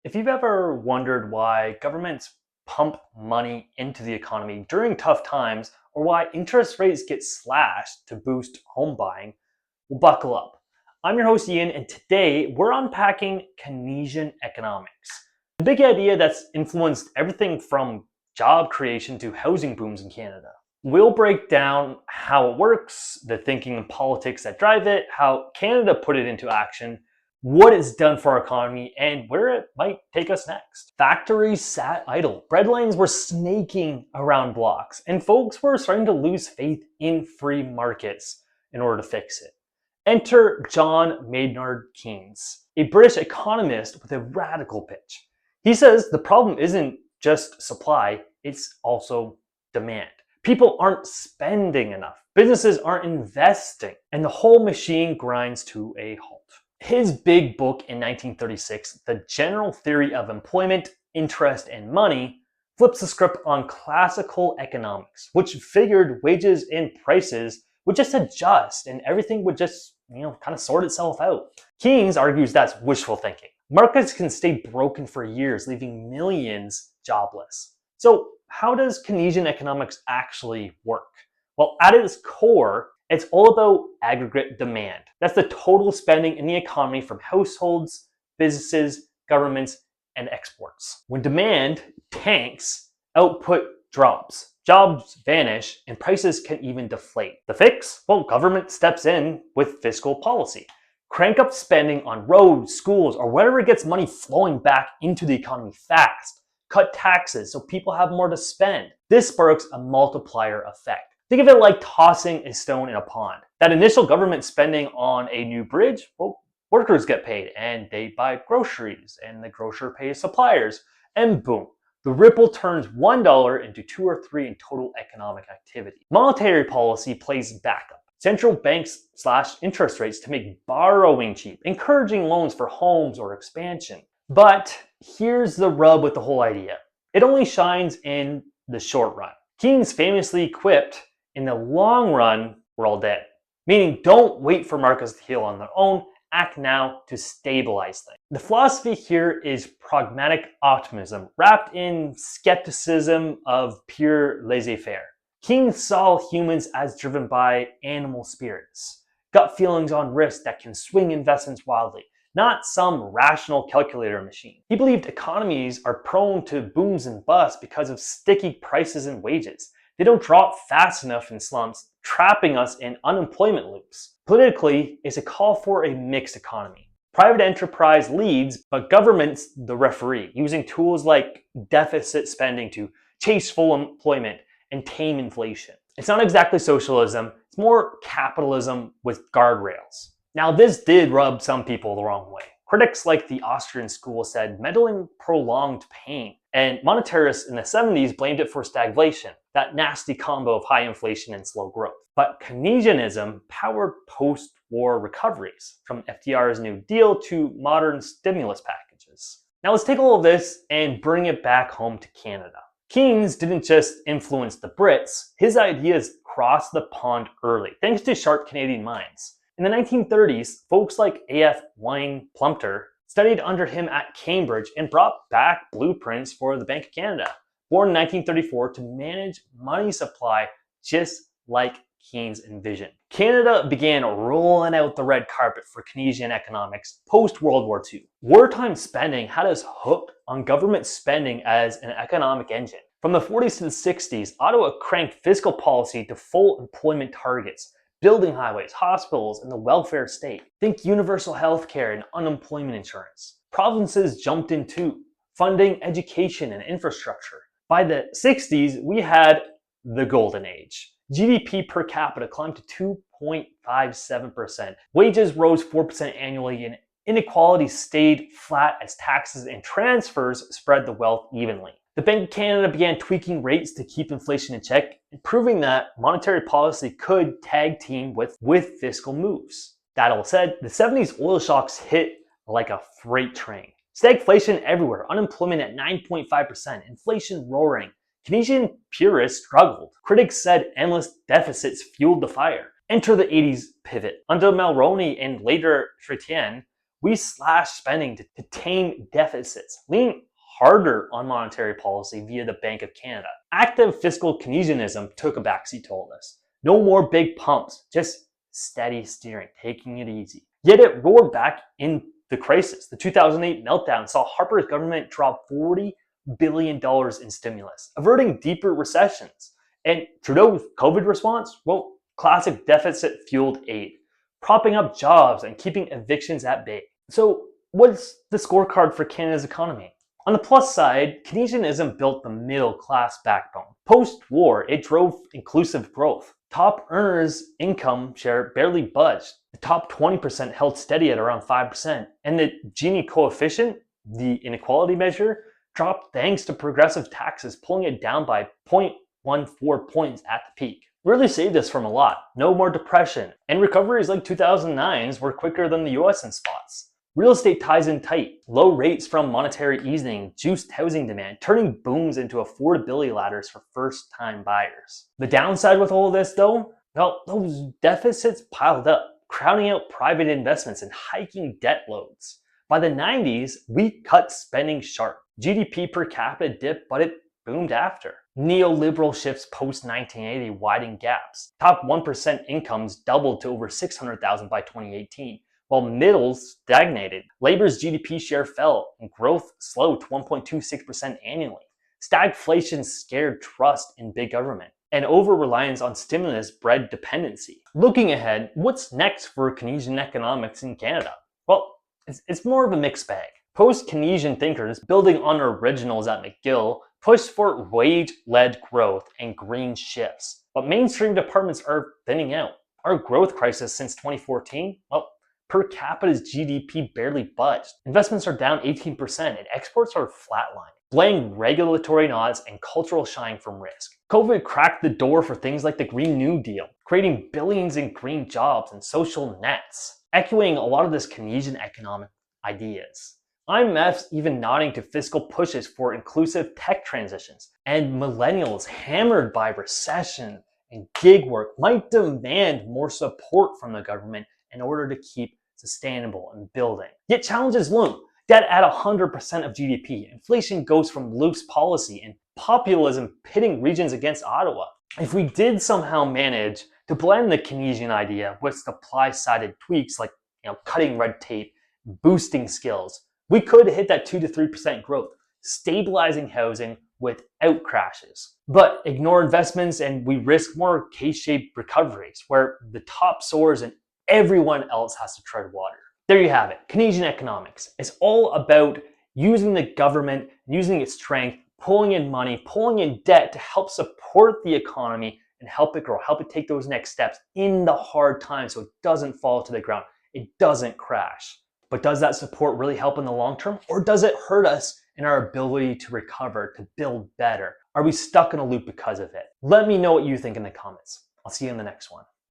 If you've ever wondered why governments pump money into the economy during tough times, or why interest rates get slashed to boost home buying, well, buckle up. I'm your host, Ian, and today we're unpacking Keynesian economics, the big idea that's influenced everything from job creation to housing booms in Canada. We'll break down how it works, the thinking and politics that drive it, how Canada put it into action, what it's done for our economy, and where it might take us next. Factories sat idle, breadlines were snaking around blocks, and folks were starting to lose faith in free markets in order to fix it. Enter John Maynard Keynes, a British economist with a radical pitch. He says the problem isn't just supply, it's also demand. People aren't spending enough, businesses aren't investing, and the whole machine grinds to a halt. His big book in 1936, The General Theory of Employment, Interest, and Money, flips the script on classical economics, which figured wages and prices would just adjust and everything would just, kind of sort itself out. Keynes argues that's wishful thinking. Markets can stay broken for years, leaving millions jobless. So, how does Keynesian economics actually work? Well, at its core, it's all about aggregate demand. That's the total spending in the economy from households, businesses, governments, and exports. When demand tanks, output drops, jobs vanish, and prices can even deflate. The fix? Well, government steps in with fiscal policy. Crank up spending on roads, schools, or wherever gets money flowing back into the economy fast. Cut taxes so people have more to spend. This sparks a multiplier effect. Think of it like tossing a stone in a pond. That initial government spending on a new bridge, well, workers get paid and they buy groceries and the grocer pays suppliers, and boom, the ripple turns $1 into 2 or 3 in total economic activity. Monetary policy plays backup. Central banks slash interest rates to make borrowing cheap, encouraging loans for homes or expansion. But here's the rub with the whole idea. It only shines in the short run. Keynes famously quipped, in the long run, we're all dead. Meaning, don't wait for markets to heal on their own, act now to stabilize things. The philosophy here is pragmatic optimism, wrapped in skepticism of pure laissez-faire. Keynes saw humans as driven by animal spirits, gut feelings on risk that can swing investments wildly, not some rational calculator machine. He believed economies are prone to booms and busts because of sticky prices and wages. They don't drop fast enough in slumps, trapping us in unemployment loops. Politically, it's a call for a mixed economy. Private enterprise leads, but government's the referee, using tools like deficit spending to chase full employment and tame inflation. It's not exactly socialism, it's more capitalism with guardrails. Now, this did rub some people the wrong way. Critics like the Austrian school said meddling prolonged pain, and monetarists in the 70s blamed it for stagflation, that nasty combo of high inflation and slow growth. But Keynesianism powered post-war recoveries, from FDR's New Deal to modern stimulus packages. Now let's take all of this and bring it back home to Canada. Keynes didn't just influence the Brits, his ideas crossed the pond early, thanks to sharp Canadian minds. In the 1930s, folks like A.F. Wayne Plumptre studied under him at Cambridge and brought back blueprints for the Bank of Canada, born in 1934 to manage money supply just like Keynes envisioned. Canada began rolling out the red carpet for Keynesian economics post-World War II. Wartime spending had us hooked on government spending as an economic engine. From the 40s to the 60s, Ottawa cranked fiscal policy to full employment targets, building highways, hospitals, and the welfare state. Think universal health care and unemployment insurance. Provinces jumped in too, funding education and infrastructure. By the 60s, we had the golden age. GDP per capita climbed to 2.57%. Wages rose 4% annually, and inequality stayed flat as taxes and transfers spread the wealth evenly. The Bank of Canada began tweaking rates to keep inflation in check, proving that monetary policy could tag team with fiscal moves. That all said, the 70s oil shocks hit like a freight train. Stagflation everywhere, unemployment at 9.5%, inflation roaring. Keynesian purists struggled. Critics said endless deficits fueled the fire. Enter the 80s pivot. Under Mulroney and later Chrétien, we slashed spending to tame deficits, leaning harder on monetary policy via the Bank of Canada. Active fiscal Keynesianism took a backseat to all this. No more big pumps, just steady steering, taking it easy. Yet it roared back in the crisis. The 2008 meltdown saw Harper's government drop $40 billion in stimulus, averting deeper recessions. And Trudeau's COVID response? Well, classic deficit-fueled aid, propping up jobs and keeping evictions at bay. So what's the scorecard for Canada's economy? On the plus side, Keynesianism built the middle class backbone. Post-war, it drove inclusive growth. Top earners' income share barely budged. The top 20% held steady at around 5%. And the Gini coefficient, the inequality measure, dropped thanks to progressive taxes, pulling it down by 0.14 points at the peak. Really saved us from a lot. No more depression. And recoveries like 2009's were quicker than the US in spots. Real estate ties in tight. Low rates from monetary easing juiced housing demand, turning booms into affordability ladders for first-time buyers. The downside with all of this, though, well, those deficits piled up, crowding out private investments and hiking debt loads. By the 90s, we cut spending sharp. GDP per capita dipped, but it boomed after. Neoliberal shifts post-1980 widened gaps. Top 1% incomes doubled to over $600,000 by 2018. While middles stagnated. Labor's GDP share fell and growth slowed to 1.26% annually. Stagflation scared trust in big government, and over-reliance on stimulus bred dependency. Looking ahead, what's next for Keynesian economics in Canada? Well, it's more of a mixed bag. Post-Keynesian thinkers, building on originals at McGill, pushed for wage-led growth and green shifts. But mainstream departments are thinning out. Our growth crisis since 2014? Well, per capita's GDP barely budged. Investments are down 18% and exports are flatlined, blaming regulatory nods and cultural shying from risk. COVID cracked the door for things like the Green New Deal, creating billions in green jobs and social nets, echoing a lot of this Keynesian economic ideas. IMF's even nodding to fiscal pushes for inclusive tech transitions, and millennials hammered by recession and gig work might demand more support from the government in order to keep sustainable and building. Yet challenges loom. Debt at 100% of GDP, inflation goes from loose policy, and populism pitting regions against Ottawa. If we did somehow manage to blend the Keynesian idea with supply-sided tweaks like cutting red tape, boosting skills, we could hit that 2 to 3% growth, stabilizing housing without crashes. But ignore investments and we risk more K-shaped recoveries where the top soars and everyone else has to tread water. There you have it, Keynesian economics. It's all about using the government, using its strength, pulling in money, pulling in debt to help support the economy and help it grow, help it take those next steps in the hard times so it doesn't fall to the ground, it doesn't crash. But does that support really help in the long term, or does it hurt us in our ability to recover, to build better? Are we stuck in a loop because of it? Let me know what you think in the comments. I'll see you in the next one.